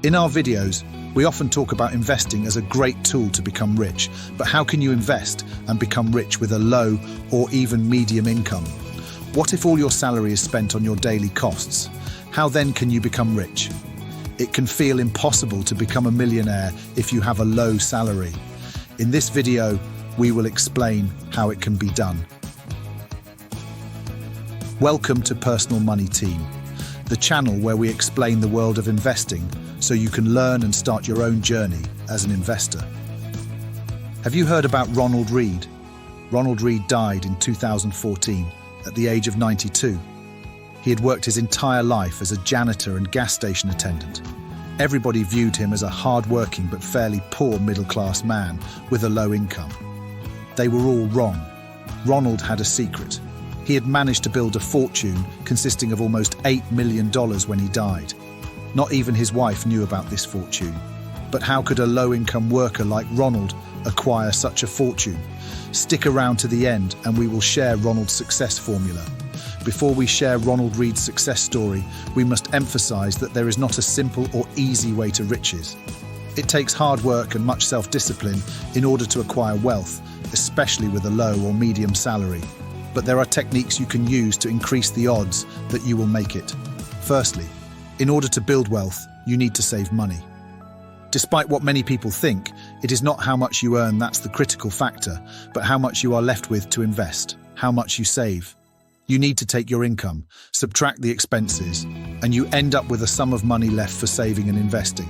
In our videos, we often talk about investing as a great tool to become rich, but how can you invest and become rich with a low or even medium income? What if all your salary is spent on your daily costs? How then can you become rich? It can feel impossible to become a millionaire if you have a low salary. In this video, we will explain how it can be done. Welcome to Personal Money Team, the channel where we explain the world of investing so you can learn and start your own journey as an investor. Have you heard about Ronald Reed? Ronald Reed died in 2014 at the age of 92. He had worked his entire life as a janitor and gas station attendant. Everybody viewed him as a hard-working but fairly poor middle-class man with a low income. They were all wrong. Ronald had a secret. He had managed to build a fortune consisting of almost $8 million when he died. Not even his wife knew about this fortune. But how could a low-income worker like Ronald acquire such a fortune? Stick around to the end and we will share Ronald's success formula. Before we share Ronald Reed's success story, we must emphasize that there is not a simple or easy way to riches. It takes hard work and much self-discipline in order to acquire wealth, especially with a low or medium salary. But there are techniques you can use to increase the odds that you will make it. Firstly, in order to build wealth, you need to save money. Despite what many people think, it is not how much you earn that's the critical factor, but how much you are left with to invest, how much you save. You need to take your income, subtract the expenses, and you end up with a sum of money left for saving and investing.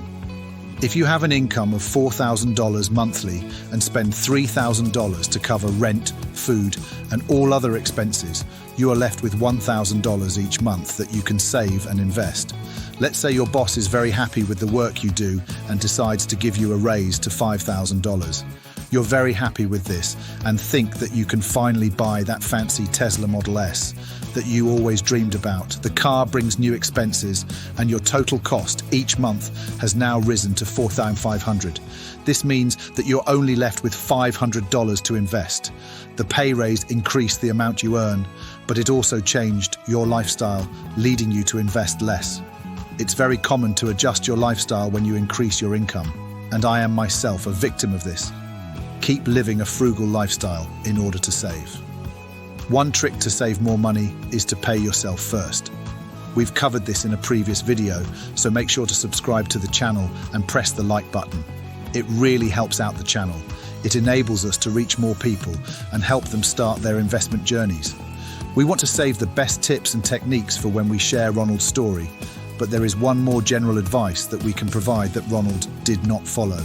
If you have an income of $4,000 monthly and spend $3,000 to cover rent, food, and all other expenses, you are left with $1,000 each month that you can save and invest. Let's say your boss is very happy with the work you do and decides to give you a raise to $5,000. You're very happy with this and think that you can finally buy that fancy Tesla Model S that you always dreamed about. The car brings new expenses and your total cost each month has now risen to $4,500. This means that you're only left with $500 to invest. The pay raise increased the amount you earn, but it also changed your lifestyle, leading you to invest less. It's very common to adjust your lifestyle when you increase your income, and I am myself a victim of this. Keep living a frugal lifestyle in order to save. One trick to save more money is to pay yourself first. We've covered this in a previous video, so make sure to subscribe to the channel and press the like button. It really helps out the channel. It enables us to reach more people and help them start their investment journeys. We want to save the best tips and techniques for when we share Ronald's story, but there is one more general advice that we can provide that Ronald did not follow.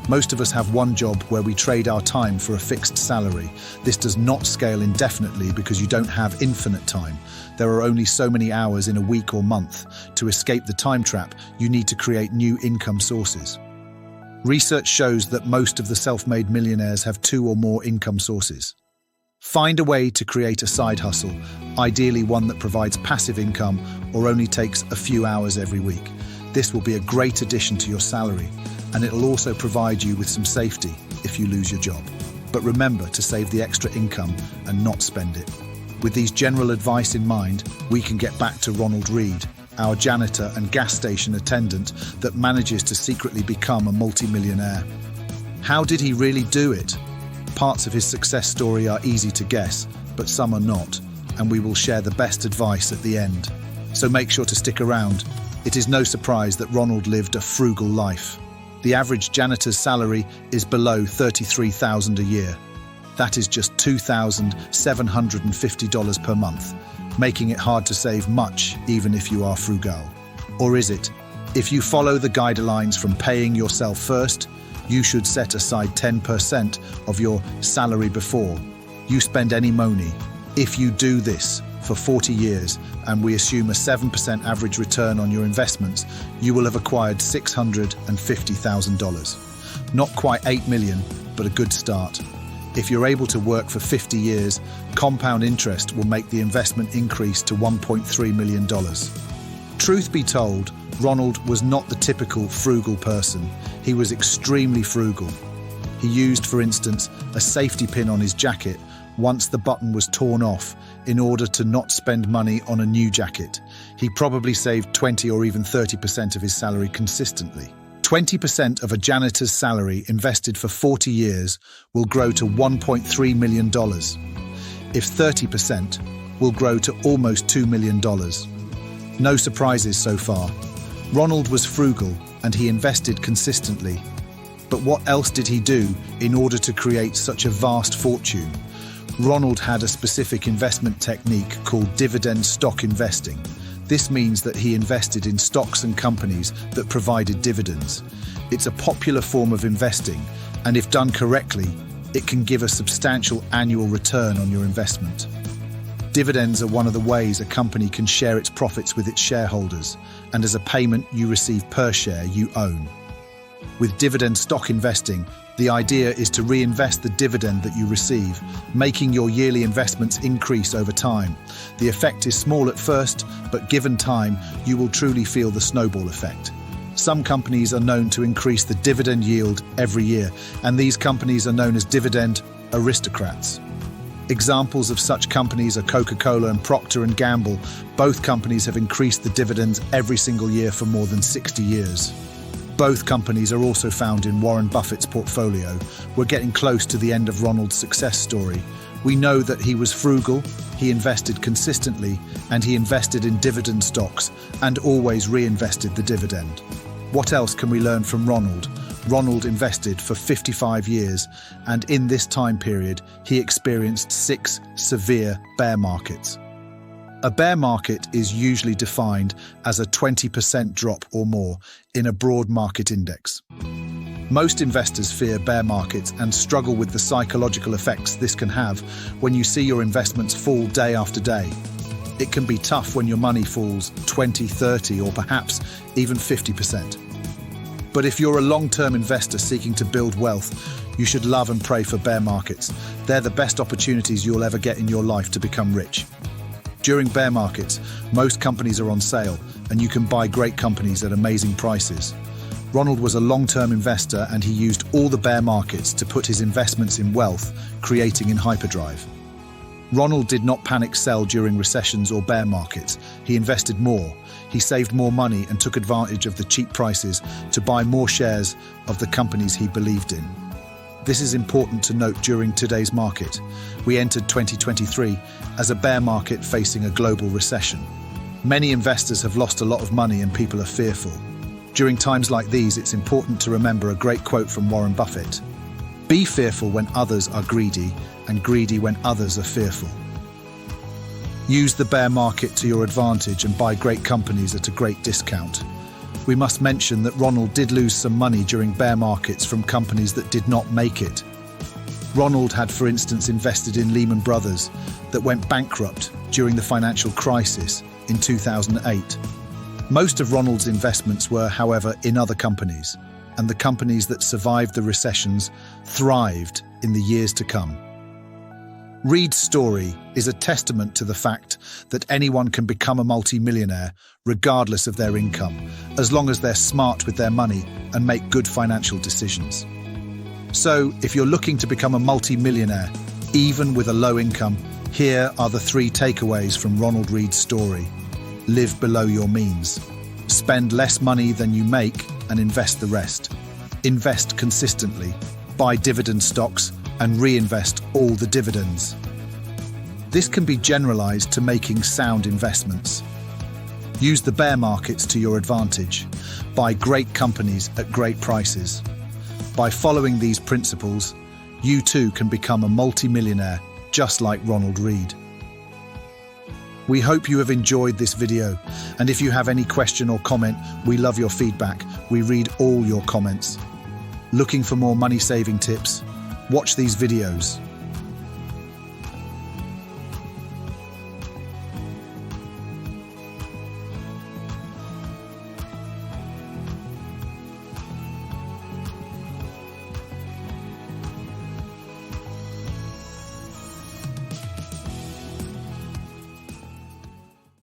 Most of us have one job where we trade our time for a fixed salary. This does not scale indefinitely because you don't have infinite time. There are only so many hours in a week or month. To escape the time trap, you need to create new income sources. Research shows that most of the self-made millionaires have 2 or more income sources. Find a way to create a side hustle, ideally one that provides passive income or only takes a few hours every week. This will be a great addition to your salary, and it'll also provide you with some safety if you lose your job. But remember to save the extra income and not spend it. With these general advice in mind, we can get back to Ronald Reed, our janitor and gas station attendant that manages to secretly become a multimillionaire. How did he really do it? Parts of his success story are easy to guess, but some are not, and we will share the best advice at the end. So make sure to stick around. It is no surprise that Ronald lived a frugal life. The average janitor's salary is below $33,000 a year. That is just $2,750 per month, making it hard to save much even if you are frugal. Or is it? If you follow the guidelines from paying yourself first, you should set aside 10% of your salary before you spend any money. If you do this for 40 years, and we assume a 7% average return on your investments, you will have acquired $650,000. Not quite $8 million, but a good start. If you're able to work for 50 years, compound interest will make the investment increase to $1.3 million. Truth be told, Ronald was not the typical frugal person. He was extremely frugal. He used, for instance, a safety pin on his jacket once the button was torn off in order to not spend money on a new jacket. He probably saved 20 or even 30% of his salary consistently. 20% of a janitor's salary invested for 40 years will grow to $1.3 million. If 30%, will grow to almost $2 million. No surprises so far. Ronald was frugal and he invested consistently. But what else did he do in order to create such a vast fortune? Ronald had a specific investment technique called dividend stock investing. This means that he invested in stocks and companies that provided dividends. It's a popular form of investing, and if done correctly, it can give a substantial annual return on your investment. Dividends are one of the ways a company can share its profits with its shareholders, and as a payment you receive per share you own. With dividend stock investing, the idea is to reinvest the dividend that you receive, making your yearly investments increase over time. The effect is small at first, but given time, you will truly feel the snowball effect. Some companies are known to increase the dividend yield every year, and these companies are known as dividend aristocrats. Examples of such companies are Coca-Cola and Procter & Gamble. Both companies have increased the dividends every single year for more than 60 years. Both companies are also found in Warren Buffett's portfolio. We're getting close to the end of Ronald's success story. We know that he was frugal, he invested consistently, and he invested in dividend stocks and always reinvested the dividend. What else can we learn from Ronald? Ronald invested for 55 years, and in this time period, he experienced 6 severe bear markets. A bear market is usually defined as a 20% drop or more in a broad market index. Most investors fear bear markets and struggle with the psychological effects this can have when you see your investments fall day after day. It can be tough when your money falls 20, 30, or perhaps even 50%. But if you're a long-term investor seeking to build wealth, you should love and pray for bear markets. They're the best opportunities you'll ever get in your life to become rich. During bear markets, most companies are on sale, and you can buy great companies at amazing prices. Ronald was a long-term investor, and he used all the bear markets to put his investments in wealth, creating in hyperdrive. Ronald did not panic sell during recessions or bear markets. He invested more. He saved more money and took advantage of the cheap prices to buy more shares of the companies he believed in. This is important to note during today's market. We entered 2023 as a bear market facing a global recession. Many investors have lost a lot of money and people are fearful. During times like these, it's important to remember a great quote from Warren Buffett. Be fearful when others are greedy, and greedy when others are fearful. Use the bear market to your advantage and buy great companies at a great discount. We must mention that Ronald did lose some money during bear markets from companies that did not make it. Ronald had, for instance, invested in Lehman Brothers that went bankrupt during the financial crisis in 2008. Most of Ronald's investments were, however, in other companies, and the companies that survived the recessions thrived in the years to come. Reed's story is a testament to the fact that anyone can become a multi-millionaire regardless of their income, as long as they're smart with their money and make good financial decisions. So, if you're looking to become a multi-millionaire, even with a low income, here are the 3 takeaways from Ronald Reed's story. Live below your means. Spend less money than you make and invest the rest. Invest consistently. Buy dividend stocks and reinvest all the dividends. This can be generalized to making sound investments. Use the bear markets to your advantage. Buy great companies at great prices. By following these principles, you too can become a multi-millionaire just like Ronald Reed. We hope you have enjoyed this video, and if you have any question or comment, we love your feedback. We read all your comments. Looking for more money-saving tips? Watch these videos.